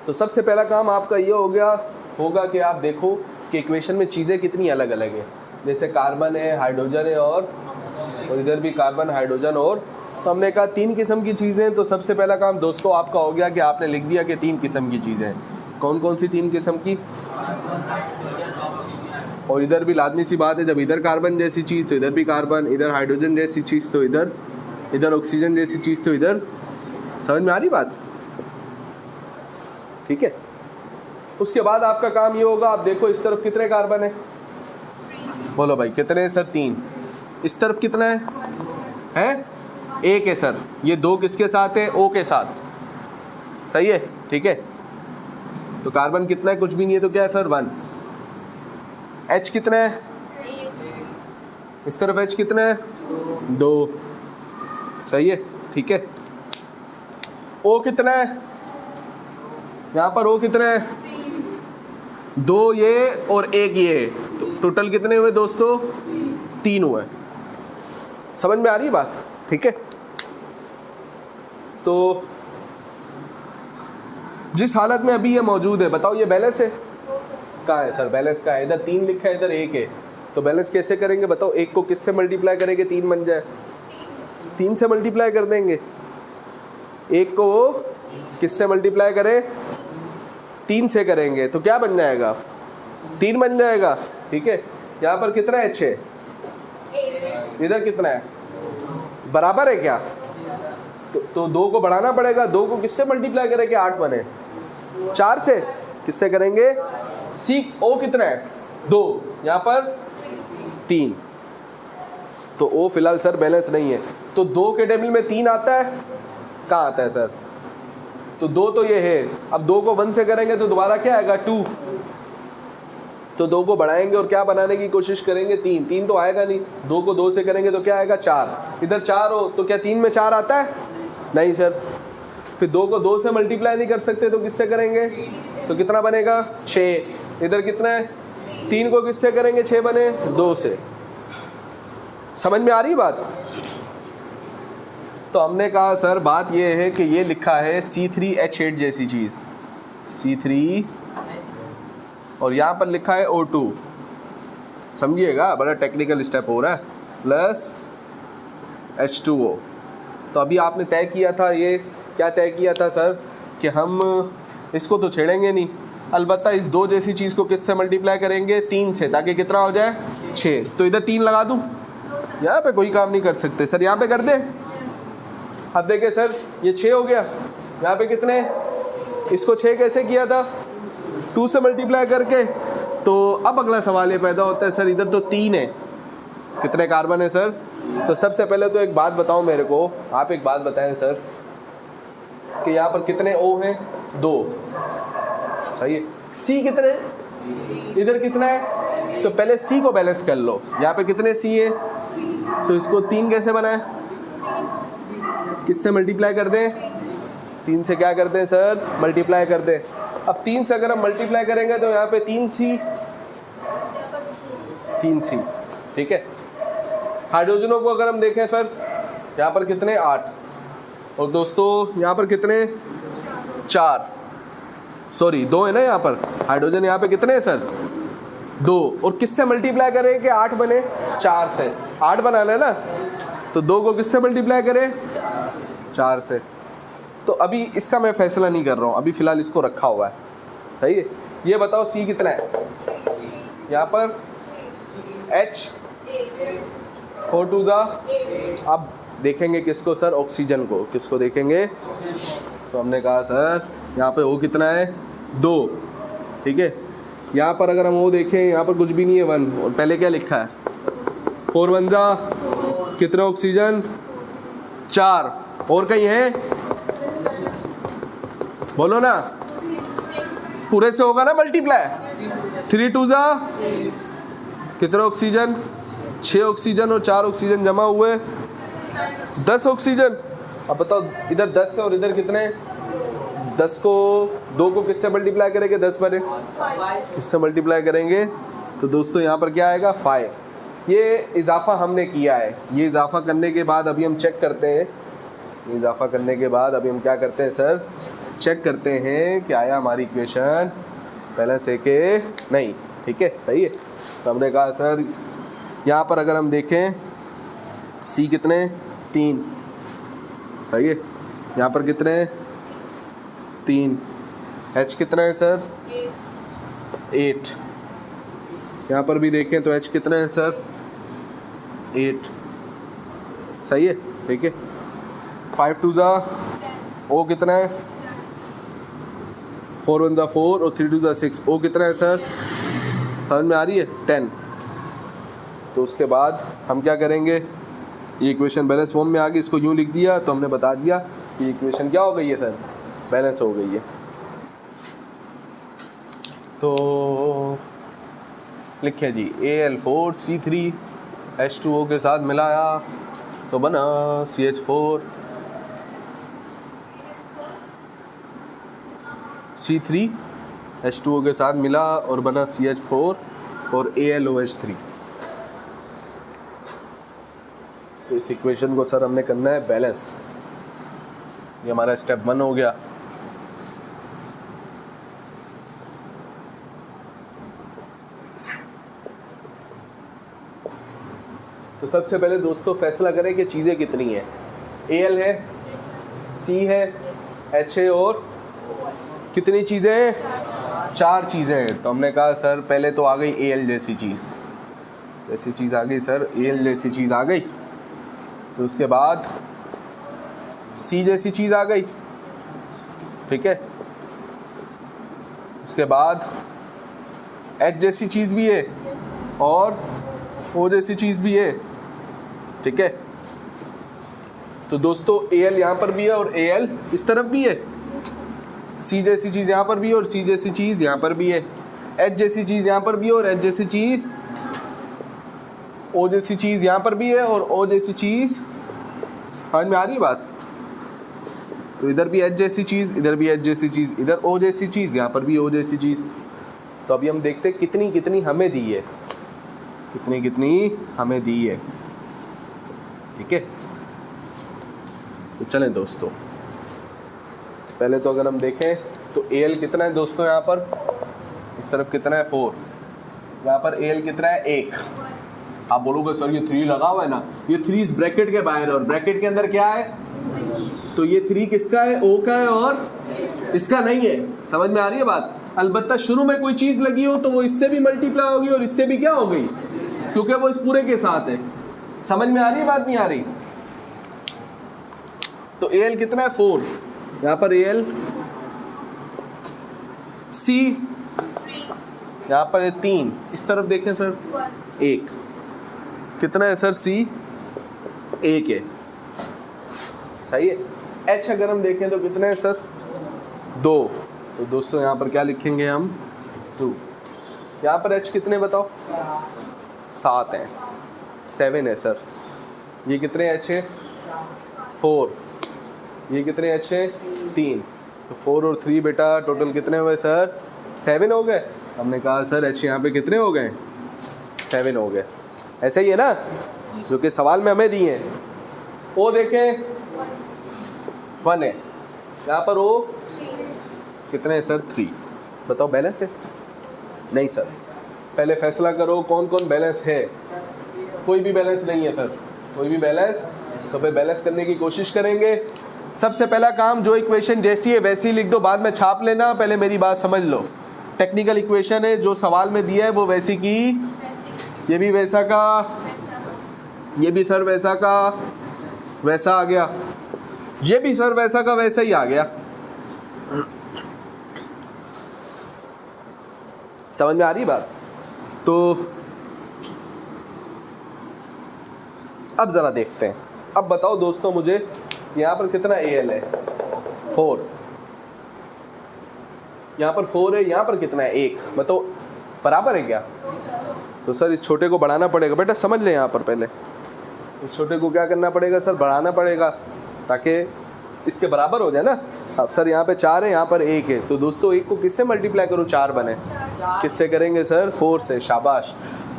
तो सबसे पहला काम आपका ये होगा कि आप देखो कि इक्वेशन में चीज़ें कितनी अलग अलग है। जैसे कार्बन है, हाइड्रोजन है और इधर भी कार्बन, हाइड्रोजन और, तो हमने कहा 3 किस्म की चीज़ें। तो सबसे पहला काम दोस्तों आपका हो गया कि आपने लिख दिया कि 3 किस्म की चीज़ें। कौन कौन सी 3 किस्म की? और इधर भी लाजमी सी बात है, जब इधर कार्बन जैसी चीज़ तो इधर भी कार्बन, इधर हाइड्रोजन जैसी चीज़ तो इधर ऑक्सीजन जैसी चीज़ तो इधर। समझ में आ रही बात? ठीक है। उसके बाद आपका काम ये होगा, आप देखो इस तरफ कितने कार्बन है? बोलो भाई कितने हैं सर? 3। इस तरफ कितना है? 1 है सर। ये 2 किसके साथ है? O के साथ। सही है, ठीक है। तो कार्बन कितना है? कुछ भी नहीं है, तो क्या है सर? 1। H कितना है? इस तरफ H कितना है? 2। सही है, ठीक है। O कितना है? यहाँ पर O कितना है? 2 ये और 1 ये, तो टोटल कितने हुए दोस्तों? 3 हुए। समझ में आ रही बात? ठीक है। तो जिस हालत में अभी ये मौजूद है, बताओ ये बैलेंस है? कहाँ है सर बैलेंस? कहाँ है? इधर 3 लिखा है, इधर 1 है, तो बैलेंस कैसे करेंगे बताओ? 1 को किससे मल्टीप्लाई करेंगे 3 बन जाए? 3 से मल्टीप्लाई कर देंगे। 1 को किससे मल्टीप्लाई करें? 3 से करेंगे, तो क्या बन जाएगा? 3 बन जाएगा, ठीक है। यहाँ पर कितना H है? इधर कितना है? बराबर है क्या? तो 2 को बढ़ाना पड़ेगा। 2 को किससे मल्टीप्लाई करें कि 8 बने? 4 से। किससे करेंगे? O कितना है? 2, यहाँ पर 3, तो O फिलहाल सर बैलेंस नहीं है। तो 2 के टेबल में 3 आता है? कहाँ आता है सर? तो 2 तो ये है। अब 2 को 1 से करेंगे तो दोबारा क्या आएगा? 2। तो 2 को बढ़ाएंगे और क्या बनाने की कोशिश करेंगे? 3 तो आएगा नहीं। 2 को 2 से करेंगे तो क्या आएगा? 4। इधर 4 हो तो क्या 3 में 4 आता है? नहीं सर। फिर 2 को 2 से मल्टीप्लाई नहीं कर सकते, तो किससे करेंगे? तो कितना बनेगा? 6। इधर कितना है? 3 को किससे करेंगे? 6 बने 2 से। समझ में आ रही बात? तो हमने कहा सर बात ये है कि ये लिखा है C3H8 जैसी चीज़, C3, और यहाँ पर लिखा है O2। समझिएगा, बड़ा टेक्निकल स्टेप हो रहा है, प्लस H2O। तो अभी आपने तय किया था, ये क्या तय किया था सर? कि हम इसको तो छेड़ेंगे नहीं, अलबत्ता इस 2 जैसी चीज़ को किससे मल्टीप्लाई करेंगे, 3 से, ताकि कितना हो जाए 6। तो इधर 3 लगा दूँ, यहाँ पे कोई काम नहीं कर सकते सर, यहाँ पे कर दे। अब देखें सर ये 6 हो गया, यहाँ पे कितने, इसको 6 कैसे किया था, 2 से मल्टीप्लाई करके। तो अब अगला सवाल ये पैदा होता है, सर इधर तो 3 है, कितने कार्बन है सर। तो सबसे पहले तो एक बात बताओ मेरे को, आप एक बात बताएं सर कि यहाँ पर कितने O हैं, 2, सही है। C कितने, इधर कितना है, तो पहले C को बैलेंस कर लो। यहाँ पे कितने C है, तो इसको 3 कैसे बनाए, किससे मल्टीप्लाई कर दें, 3 से क्या करते हैं सर, मल्टीप्लाई कर दें। अब 3 से अगर हम मल्टीप्लाई करेंगे तो यहाँ पे 3C, ठीक है। हाइड्रोजनों को अगर हम देखें सर, यहाँ पर कितने, 8, और दोस्तों यहाँ पर कितने, 4, सॉरी 2 है ना यहाँ पर, हाइड्रोजन यहाँ पे कितने हैं सर, 2, और किससे मल्टीप्लाई करें कि 8 बने, 4 से, 8 बनाना है ना, तो 2 को किससे मल्टीप्लाई करें, 4 से। तो अभी इसका मैं फैसला नहीं कर रहा हूँ, अभी फिलहाल इसको रखा हुआ है, सही है। ये बताओ C कितना है, यहाँ पर H, 4 2 जा, अब देखेंगे किसको सर, ऑक्सीजन को, किसको देखेंगे, तो हमने कहा सर यहाँ पे O कितना है, 2, ठीक है। यहाँ पर अगर हम O देखें, यहाँ पर कुछ भी नहीं है, 1, और पहले क्या लिखा है, 4 1 जा, कितने ऑक्सीजन, 4, और कहीं है, बोलो ना, पूरे से होगा ना मल्टीप्लाई, 3 2 जा, कितने ऑक्सीजन, 6 ऑक्सीजन और 4 ऑक्सीजन जमा हुए 10 ऑक्सीजन। अब बताओ इधर 10 है और इधर कितने, 10 को 2 को किससे मल्टीप्लाई करेंगे, 10 बने, किससे मल्टीप्लाई करेंगे, तो दोस्तों यहाँ पर क्या आएगा, 5। ये इजाफा हमने किया है, ये इजाफा करने के बाद अभी हम चेक करते हैं, इजाफा करने के बाद अभी हम क्या करते हैं सर, चेक करते हैं कि आया हमारी इक्वेशन बैलेंस है कि नहीं, ठीक है, सही है। तो हमने कहा सर यहाँ पर अगर हम देखें C कितने, 3, सही है, यहाँ पर कितने, 3, H कितना है सर, 8, यहाँ पर भी देखें तो H कितना है सर, 8, सही है, ठीक है। 5 2 जा, O कितना है, 4 1 जा 4 और 3 2 जा 6, O कितना है सर, समझ में आ रही है, 10। तो उसके बाद हम क्या करेंगे, ये इक्वेशन बैलेंस फॉर्म में आ गई, इसको यूँ लिख दिया तो हमने बता दिया कि इक्वेशन क्या हो गई है सर, बैलेंस हो गई है। तो लिखे जी Al4C3H2O के साथ मिलाया तो बना CH4 C3H2O के साथ मिला और बना CH4 और AlOH3। तो इस इक्वेशन को सर हमने करना है बैलेंस, ये हमारा स्टेप 1 हो गया। तो सबसे पहले दोस्तों फैसला करें कि चीज़ें कितनी हैं। Al है, C है, H है और कितनी चीज़ें हैं, 4 चीज़ें हैं। तो हमने कहा सर पहले तो आ गई Al जैसी चीज़, ऐसी चीज़ आ गई सर, Al जैसी चीज़ आ गई। तो उसके बाद C जैसी चीज़ आ गई, ठीक है। उसके बाद H जैसी चीज़ भी है और O जैसी चीज़ भी है, ठीक है। तो दोस्तों Al यहाँ पर भी है और Al इस तरफ भी है, C जैसी चीज़ यहाँ पर भी है और C जैसी चीज़ यहाँ पर भी है, H जैसी चीज़ यहाँ पर भी है और H जैसी चीज़, O जैसी चीज़ यहाँ पर भी है और O जैसी चीज़, समझ में आ रही है बात। तो इधर भी H जैसी चीज़, इधर भी H जैसी चीज़, इधर O जैसी चीज़, यहाँ पर भी O जैसी चीज़। तो अभी हम देखते हैं कितनी कितनी हमें दी है, कितनी कितनी हमें दी है, ठीक है। तो चलें दोस्तों, पहले तो अगर हम देखें तो Al कितना है दोस्तों, यहाँ पर इस तरफ कितना है 4, यहाँ पर Al कितना है 1। आप बोलोगे सर ये 3 लगा हुआ है ना, ये 3 इस ब्रैकेट के बाहर है और ब्रैकेट के अंदर क्या है तो ये 3 किसका है, O का है और इसका नहीं है। समझ में आ रही है बात। अलबत्ता शुरू में कोई चीज लगी हो तो वो इससे भी मल्टीप्लाई होगी और इससे भी क्या हो गई, क्योंकि वो इस पूरे के साथ है। समझ में आ रही है बात, नहीं आ रही? तो AL कितना है 4, यहां पर AL C यहां पर है 3, इस तरफ देखें सर 1 कितना है सर, C 1 है, सही है। H अगर हम देखें तो कितना है सर 2, तो दोस्तों यहाँ पर क्या लिखेंगे हम 2। यहाँ पर H कितने बताओ, 7 है, 7 है सर। ये कितने H है 4, ये कितने H है 3, तो 4 और 3 बेटा टोटल कितने हुए सर 7 हो गए। हमने कहा सर H यहाँ पे कितने हो गए 7 हो गए, ऐसे ही है ना जो कि सवाल में हमें दिए हैं। O देखें 1 है, यहाँ पर O कितने है सर 3, बताओ बैलेंस है? नहीं सर, पहले फैसला करो कौन कौन बैलेंस है। कोई भी बैलेंस नहीं है सर, कोई भी बैलेंस, तो फिर बैलेंस करने की कोशिश करेंगे। सबसे पहला काम, जो इक्वेशन जैसी है वैसी लिख दो, बाद में छाप लेना, पहले मेरी बात समझ लो। टेक्निकल इक्वेशन है, जो सवाल में दिया है वो वैसी की, ये भी वैसा का, ये भी सर वैसा का वैसा आ गया, ये भी सर वैसा का वैसा ही आ गया। समझ में आ रही बात? तो अब जरा देखते हैं। अब बताओ दोस्तों मुझे यहाँ पर कितना AL है 4, यहाँ पर 4 है, यहाँ पर कितना है 1, बताओ बराबर है क्या? तो सर इस छोटे को बढ़ाना पड़ेगा बेटा, समझ लें। यहाँ पर पहले इस छोटे को क्या करना पड़ेगा सर, बढ़ाना पड़ेगा ताकि इसके बराबर हो जाए ना। अब सर यहाँ पे 4 है, यहाँ पर 1 है, तो दोस्तों 1 को किससे मल्टीप्लाई करो 4 बने, किससे करेंगे सर 4 से, शाबाश।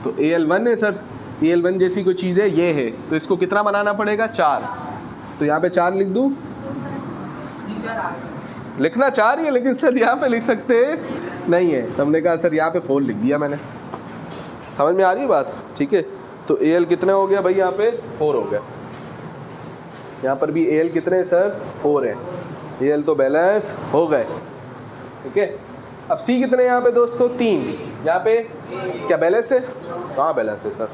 तो AL1 है सर, AL1 जैसी कोई चीज़ है, ये है, तो इसको कितना बनाना पड़ेगा 4, तो यहाँ पे 4 लिख दूँ, लिखना 4 ही है लेकिन सर यहाँ पे लिख सकते नहीं है, तो हमने कहा सर यहाँ पे 4 लिख दिया मैंने। समझ में आ रही है बात? ठीक है, तो AL कितने हो गया भाई, यहाँ पे 4 हो गया, यहाँ पर भी AL कितने हैं सर 4 है, AL तो बैलेंस हो गए। ठीक है, अब C कितने यहाँ पे दोस्तों 3, यहाँ पे क्या बैलेंस है, कहाँ बैलेंस है सर,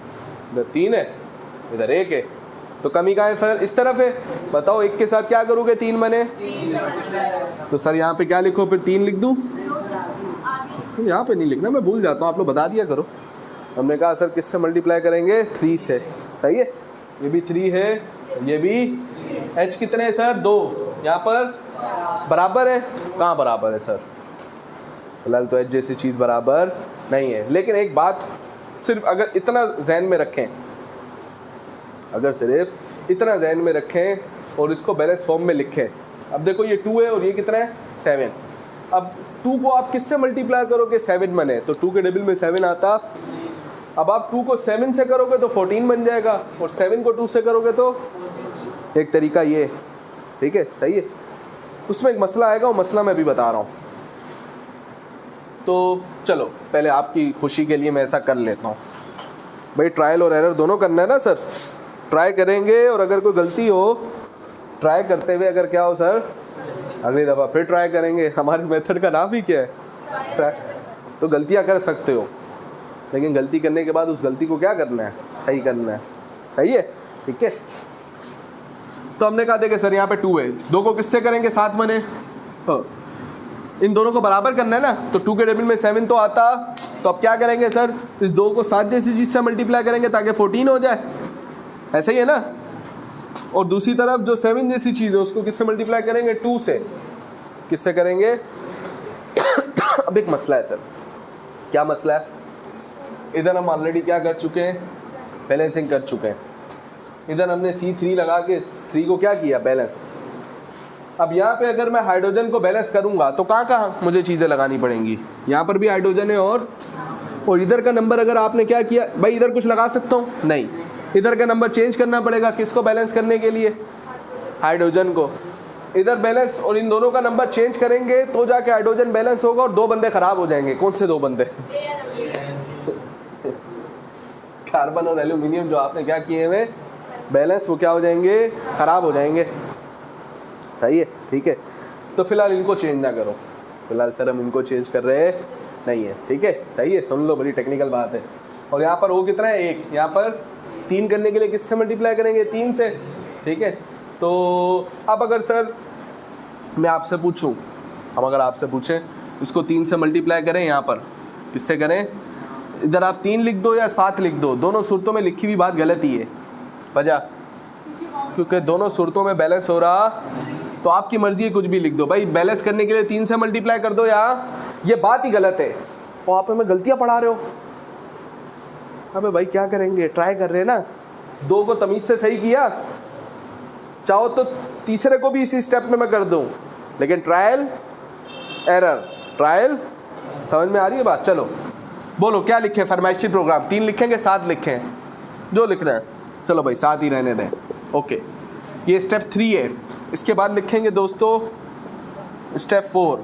इधर 3 है इधर 1 है, तो कमी कहाँ है सर, इस तरफ है। बताओ 1 के साथ क्या करोगे 3 बने, तो सर यहाँ पे क्या लिखो फिर 3 लिख दूँ, यहाँ पे नहीं लिखना, मैं भूल जाता हूँ, आप लोग बता दिया करो। हमने कहा सर किससे मल्टीप्लाई करेंगे 3 से, सही है, ये भी 3 है, ये भी। H कितने है सर 2, यहाँ पर बराबर है, कहाँ बराबर है सर, फिलहाल तो H जैसी चीज़ बराबर नहीं है। लेकिन एक बात सिर्फ अगर इतना जहन में रखें, अगर सिर्फ इतना जहन में रखें और इसको बैलेंस फॉर्म में लिखें। अब देखो ये 2 है और ये कितना है 7, अब 2 को आप किससे मल्टीप्लाई करोगे 7 बने, तो 2 के डबल में 7 आता। अब आप 2 को 7 से करोगे तो 14 बन जाएगा, और 7 को 2 से करोगे तो एक तरीका ये, ठीक है, सही है। उसमें एक मसला आएगा, वो मसला मैं भी बता रहा हूँ। तो चलो पहले आपकी खुशी के लिए मैं ऐसा कर लेता हूँ भाई, ट्रायल और एरर दोनों करना है ना सर, ट्राई करेंगे और अगर कोई गलती हो, ट्राई करते हुए अगर क्या हो सर, अगली दफ़ा फिर ट्राई करेंगे। हमारे मेथड का नाम ही क्या है, ट्राई। तो गलतियाँ कर सकते हो, लेकिन गलती करने के बाद उस गलती को क्या करना है, सही करना है, सही है, ठीक है। तो हमने कहा देखिए सर यहाँ पे 2 है, 2 को किससे करेंगे 7 बने, इन दोनों को बराबर करना है ना, तो 2 के डबल में 7 तो आता, तो अब क्या करेंगे सर, इस 2 को 7 जैसी चीज़ से मल्टीप्लाई करेंगे ताकि 14 हो जाए, ऐसा ही है ना। और दूसरी तरफ जो 7 जैसी चीज़ है उसको किससे मल्टीप्लाई करेंगे 2 से, किससे करेंगे। अब एक मसला है सर, क्या मसला है, इधर हम ऑलरेडी क्या कर चुके हैं, बैलेंसिंग कर चुके हैं। इधर हमने C3 लगा के 3 को क्या किया, बैलेंस। अब यहाँ पे अगर मैं हाइड्रोजन को बैलेंस करूँगा तो कहाँ कहाँ मुझे चीज़ें लगानी पड़ेंगी, यहाँ पर भी हाइड्रोजन है, और इधर का नंबर अगर आपने क्या किया भाई, इधर कुछ लगा सकता हूँ नहीं, इधर का नंबर चेंज करना पड़ेगा, किसको बैलेंस करने के लिए, हाइड्रोजन को। इधर बैलेंस और इन दोनों का नंबर चेंज करेंगे तो जाके हाइड्रोजन बैलेंस होगा, और 2 बंदे खराब हो जाएंगे। कौन से 2 बंदे, कार्बन और एल्यूमिनियम जो आपने क्या किए हुए बैलेंस, वो क्या हो जाएंगे, खराब हो जाएंगे। सही है, ठीक है। तो फिलहाल इनको चेंज ना करो, फिलहाल सर हम इनको चेंज कर रहे नहीं है, ठीक है, सही है, सुन लो, बड़ी टेक्निकल बात है। और यहाँ पर वो कितना है 1, यहाँ पर 3 करने के लिए किससे मल्टीप्लाई करेंगे 3 से, ठीक है। तो अब अगर सर मैं आपसे पूछूं, हम अगर आपसे पूछें इसको 3 से मल्टीप्लाई करें, यहाँ पर किससे करें, इधर आप 3 लिख दो या 7 लिख दो, दोनों सूरतों में लिखी हुई बात गलत ही है। वजह क्योंकि दोनों सूरतों में बैलेंस हो रहा, तो आपकी मर्जी है कुछ भी लिख दो भाई, बैलेंस करने के लिए 3 से मल्टीप्लाई कर दो, या ये बात ही गलत है और आप हमें गलतियां पढ़ा रहे हो। अबे भाई क्या करेंगे, ट्राई कर रहे हैं ना, 2 को तमीज से सही किया, चाहो तो तीसरे को भी इसी स्टेप में मैं कर दूं, लेकिन ट्रायल एरर, ट्रायल, समझ में आ रही है बात। चलो बोलो क्या लिखें, फरमाइशी प्रोग्राम 3 लिखेंगे 7 लिखें, जो लिखना है, चलो भाई 7 ही रहने दें, ओके। ये स्टेप 3 है, इसके बाद लिखेंगे दोस्तों स्टेप 4,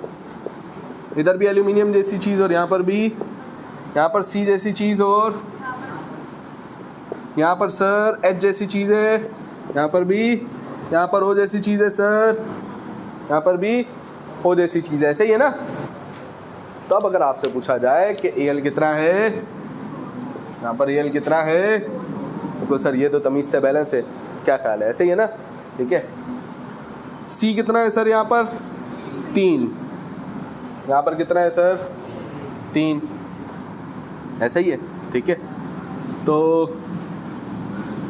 इधर भी एल्यूमिनियम जैसी चीज़ और यहाँ पर भी, यहाँ पर सी जैसी चीज़ और यहाँ पर सर एच जैसी चीज़ है, यहाँ पर भी, यहाँ पर ओ जैसी चीज़ है सर, यहाँ पर भी ओ जैसी चीज़ है, ऐसे ही है ना। तो अब अगर आपसे पूछा जाए कि एल कितना है, यहाँ पर एल कितना है, तो सर ये तो तमीज़ से बैलेंस है, क्या ख्याल है, ऐसे ही है ना, ठीक है। सी कितना है सर, यहाँ पर 3, यहाँ पर कितना है सर 3, ऐसा ही है, ठीक है। तो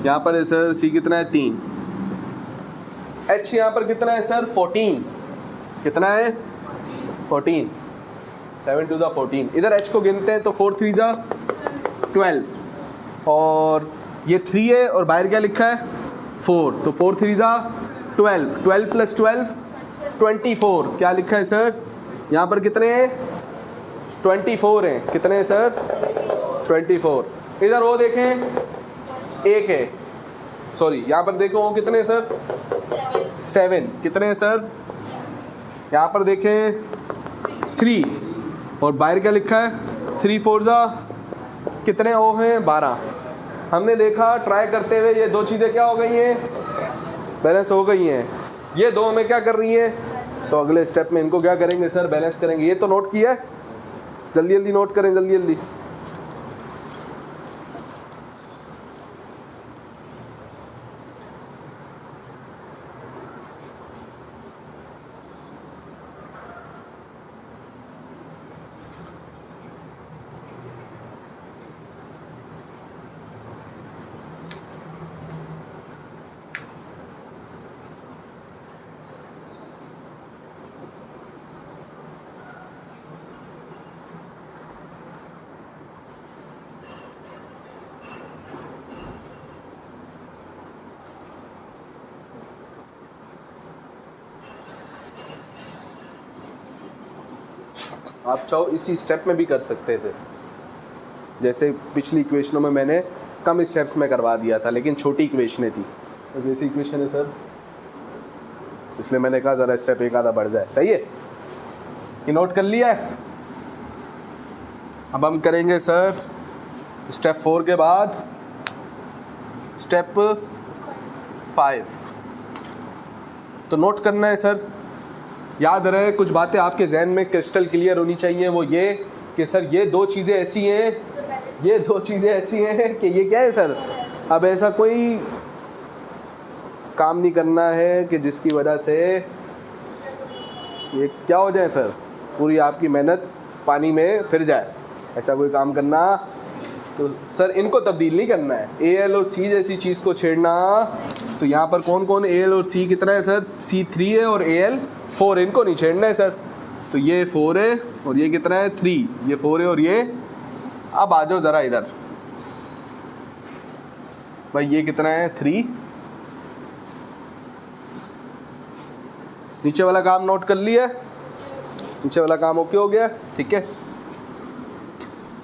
यहाँ पर है सर सी कितना है 3, एच यहाँ पर कितना है सर 14, कितना है 14, 7 to the 14, इधर एच को गिनते हैं तो 4 3 जा 12, और ये 3 है और बाहर क्या लिखा है 4, तो 4 3 जा 12, 12 + 12 24, क्या लिखा है सर, यहाँ पर कितने हैं 24 हैं, कितने हैं सर 24, इधर वो देखें 1 है, सॉरी यहाँ पर देखो वो कितने हैं सर 7, कितने हैं सर, यहाँ पर देखें 3, और बाहर क्या लिखा है 3 4 जा कितने ओ हैं 12। हमने देखा ट्राई करते हुए ये 2 चीज़ें क्या हो गई हैं, बैलेंस हो गई हैं, ये 2 हमें क्या कर रही हैं, तो अगले स्टेप में इनको क्या करेंगे सर बैलेंस करेंगे। ये तो नोट किया है, जल्दी जल्दी नोट करें, जल्दी जल्दी। आप चाहो इसी स्टेप में भी कर सकते थे, जैसे पिछली इक्वेशनों में मैंने कम स्टेप्स में करवा दिया था, लेकिन छोटी इक्वेशनें थी, तो जैसी इक्वेशन है सर, इसलिए मैंने कहा ज़रा स्टेप एक आधा बढ़ जाए, सही है। ये नोट कर लिया है। अब हम करेंगे सर स्टेप 4 के बाद स्टेप 5, तो नोट करना है सर, याद रहे कुछ बातें आपके जहन में क्रिस्टल क्लियर होनी चाहिए, वो ये कि सर ये 2 चीज़ें ऐसी हैं, ये 2 चीज़ें ऐसी हैं कि ये क्या है सर, अब ऐसा कोई काम नहीं करना है कि जिसकी वजह से ये क्या हो जाए सर, पूरी आपकी मेहनत पानी में फिर जाए, ऐसा कोई काम करना, तो सर इनको तब्दील नहीं करना है, ए एल और सी जैसी चीज़ को छेड़ना। तो यहाँ पर कौन कौन ए एल और सी कितना है सर, सी 3 है और ए एल 4, इनको नहीं छेड़ना है सर, तो ये 4 है और ये कितना है 3, ये 4 है और ये, अब आ जाओ ज़रा इधर भाई, ये कितना है 3, नीचे वाला काम नोट कर लिया, नीचे वाला काम ओके हो गया, ठीक है।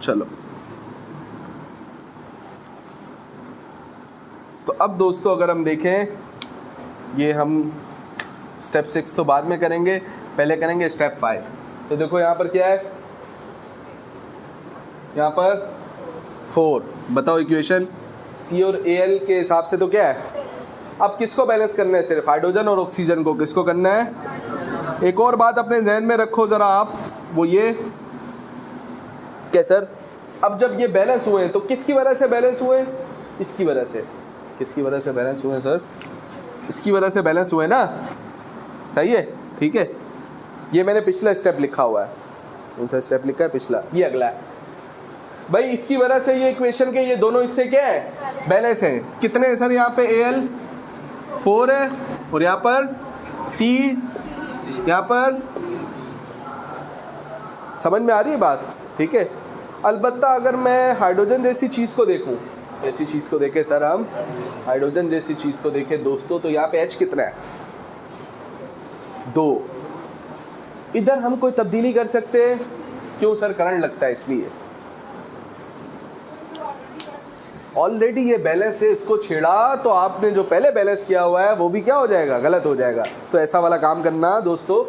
चलो तो अब दोस्तों अगर हम देखें, ये हम स्टेप 6 तो बाद में करेंगे, पहले करेंगे स्टेप 5। तो देखो यहाँ पर क्या है, यहाँ पर 4, बताओ इक्वेशन सी और ए एल के हिसाब से तो क्या है अब किसको बैलेंस करना है? सिर्फ हाइड्रोजन और ऑक्सीजन को। किसको करना है? एक और बात अपने जहन में रखो ज़रा आप, वो ये क्या सर, अब जब ये बैलेंस हुए हैं तो किसकी वजह से बैलेंस हुए? इसकी वजह से। किसकी वजह से बैलेंस हुए सर? इसकी वजह से बैलेंस हुए ना, सही है, ठीक है। ये मैंने पिछला स्टेप लिखा हुआ है, कौन सा स्टेप लिखा है? पिछला, ये अगला है भाई। इसकी वजह से ये इक्वेशन के ये दोनों हिस्से क्या है? बैलेंस हैं। कितने हैं सर? यहाँ पे Al4 है और यहाँ पर C, यहाँ पर, समझ में आ रही है बात? ठीक है। अलबत्ता अगर मैं हाइड्रोजन जैसी चीज़ को देखूं, ऐसी चीज़ को देखें सर, हम हाइड्रोजन जैसी चीज़ को देखें दोस्तों, तो यहाँ पे H कितना है? 2। इधर हम कोई तब्दीली कर सकते हैं? क्यों सर? करंट लगता है इसलिए। ऑलरेडी ये बैलेंस है, इसको छेड़ा तो आपने जो पहले बैलेंस किया हुआ है वो भी क्या हो जाएगा? गलत हो जाएगा। तो ऐसा वाला काम करना दोस्तों।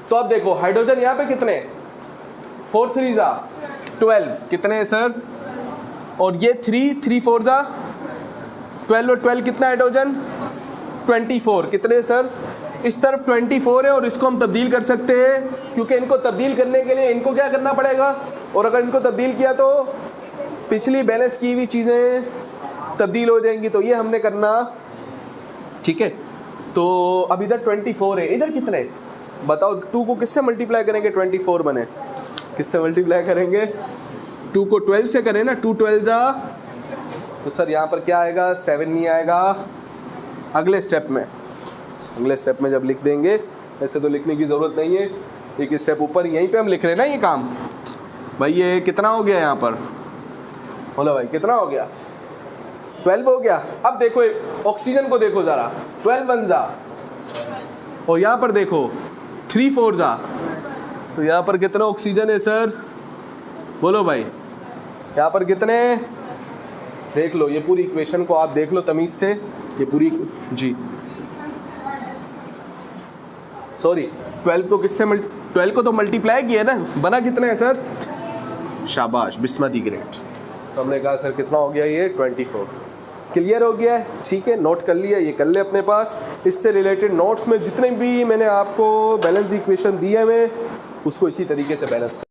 तो अब देखो हाइड्रोजन यहाँ पे कितने? 4 3 जा 12। कितने हैं सर? और ये 3 4 जा 12 और 12 कितना हाइड्रोजन? 24। कितने हैं सर? इस तरफ 24 है और इसको हम तब्दील कर सकते हैं, क्योंकि इनको तब्दील करने के लिए इनको क्या करना पड़ेगा? और अगर इनको तब्दील किया तो पिछली बैलेंस की हुई चीज़ें तब्दील हो जाएंगी। तो ये हमने करना, ठीक है। तो अब इधर 24 है, इधर कितने? बताओ 2 को किससे मल्टीप्लाई करेंगे 24 बने? किससे मल्टीप्लाई करेंगे? 2 को 12 से करें ना, 2 12 जा, तो सर यहाँ पर क्या आएगा? 7 नहीं आएगा। अगले स्टेप में जब लिख देंगे, ऐसे तो लिखने की ज़रूरत नहीं है, एक स्टेप ऊपर यहीं पे हम लिख रहे हैं ना ये काम। भाई ये कितना हो गया यहाँ पर? बोलो भाई कितना हो गया? 12 हो गया। अब देखो ऑक्सीजन को देखो ज़रा, 12 1 जा, और यहाँ पर देखो 3 4 जा, तो यहाँ पर कितना ऑक्सीजन है सर? बोलो भाई यहाँ पर कितने? देख लो, ये पूरी इक्वेशन को आप देख लो तमीज़ से, ये पूरी जी सॉरी 12 को किससे 12 को तो मल्टीप्लाई किया ना, बना कितना है सर? शाबाश, बिस्मती ग्रेट। तो हमने कहा सर कितना हो गया? ये 24। क्लियर हो गया है? ठीक है, नोट कर लिया, ये कर ले अपने पास। इससे रिलेटेड नोट्स में जितने भी मैंने आपको बैलेंस द इक्वेशन दी है, मैं उसको इसी तरीके से बैलेंस